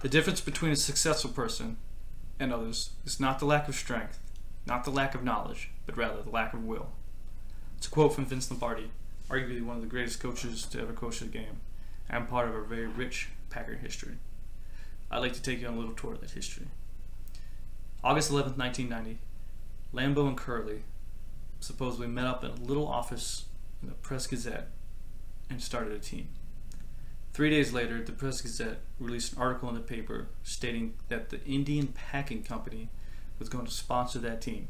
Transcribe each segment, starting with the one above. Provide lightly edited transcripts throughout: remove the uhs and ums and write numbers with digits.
The difference between a successful person and others is not the lack of strength, not the lack of knowledge, but rather the lack of will. It's a quote from Vince Lombardi, arguably one of the greatest coaches to ever coach the game, and part of a very rich Packer history. I'd like to take you on a little tour of that history. August 11th, 1990, Lambeau and Curley supposedly met up in a little office in the Press-Gazette and started a team. 3 days later, the Press-Gazette released an article in the paper stating that the Indian Packing Company was going to sponsor that team,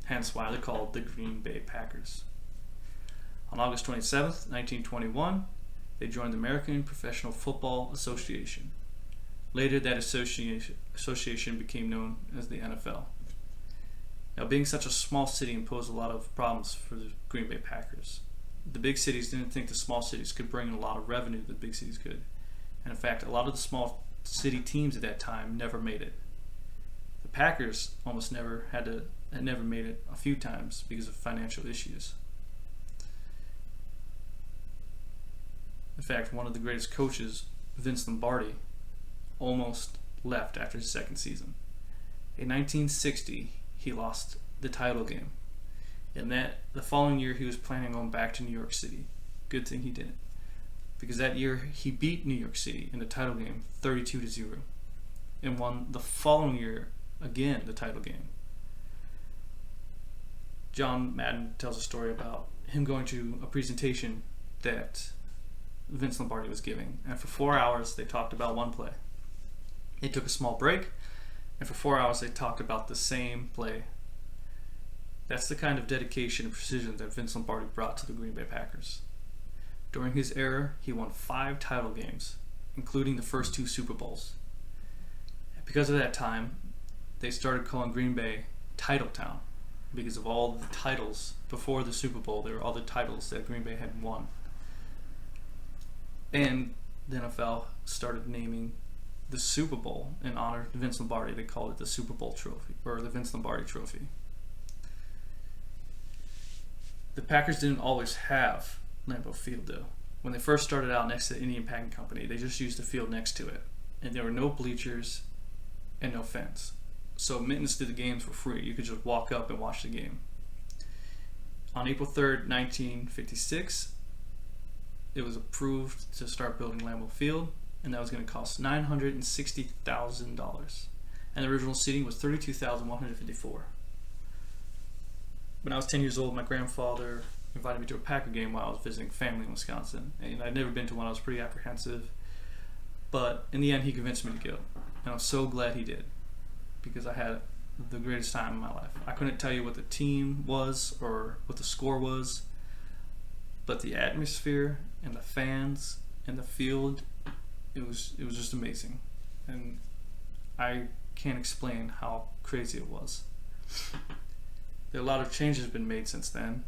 hence why they're called the Green Bay Packers. On August 27th, 1921, they joined the American Professional Football Association. Later, that association became known as the NFL. Now, being such a small city imposed a lot of problems for the Green Bay Packers. The big cities didn't think the small cities could bring in a lot of revenue that the big cities could. And in fact, a lot of the small city teams at that time never made it. The Packers almost never had never made it a few times because of financial issues. In fact, one of the greatest coaches, Vince Lombardi, almost left after his second season. In 1960, he lost the title game. And that the following year he was planning on going back to New York City. Good thing he didn't. Because that year he beat New York City in the title game 32-0 and won the following year again the title game. John Madden tells a story about him going to a presentation that Vince Lombardi was giving, and for 4 hours they talked about one play. They took a small break, and for 4 hours they talked about the same play. That's the kind of dedication and precision that Vince Lombardi brought to the Green Bay Packers. During his era, he won 5 title games, including the first 2 Super Bowls. Because of that time, they started calling Green Bay Title Town, because of all the titles before the Super Bowl. There were all the titles that Green Bay had won. And the NFL started naming the Super Bowl in honor of Vince Lombardi. They called it the Super Bowl Trophy, or the Vince Lombardi Trophy. The Packers didn't always have Lambeau Field, though. When they first started out next to the Indian Packing Company, they just used the field next to it. And there were no bleachers and no fence. So admittance to the games were free. You could just walk up and watch the game. On April 3rd, 1956, it was approved to start building Lambeau Field, and that was going to cost $960,000. And the original seating was 32,154. When I was 10 years old, my grandfather invited me to a Packer game while I was visiting family in Wisconsin. And I'd never been to one. I was pretty apprehensive. But in the end, he convinced me to go. And I'm so glad he did, because I had the greatest time in my life. I couldn't tell you what the team was or what the score was, but the atmosphere and the fans and the field, it was just amazing. And I can't explain how crazy it was. There are a lot of changes been made since then,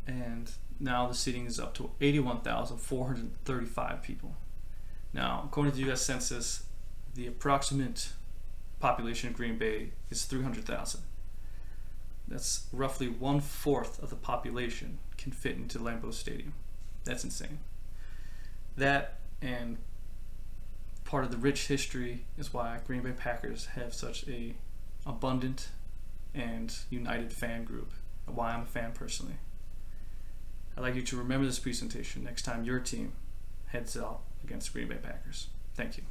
and now the seating is up to 81,435 people. Now, according to the U.S. Census, the approximate population of Green Bay is 300,000. That's roughly 1/4 of the population can fit into Lambeau Stadium. That's insane. That and part of the rich history is why Green Bay Packers have such a abundant and united fan group, and why I'm a fan personally. I'd like you to remember this presentation next time your team heads out against the Green Bay Packers. Thank you.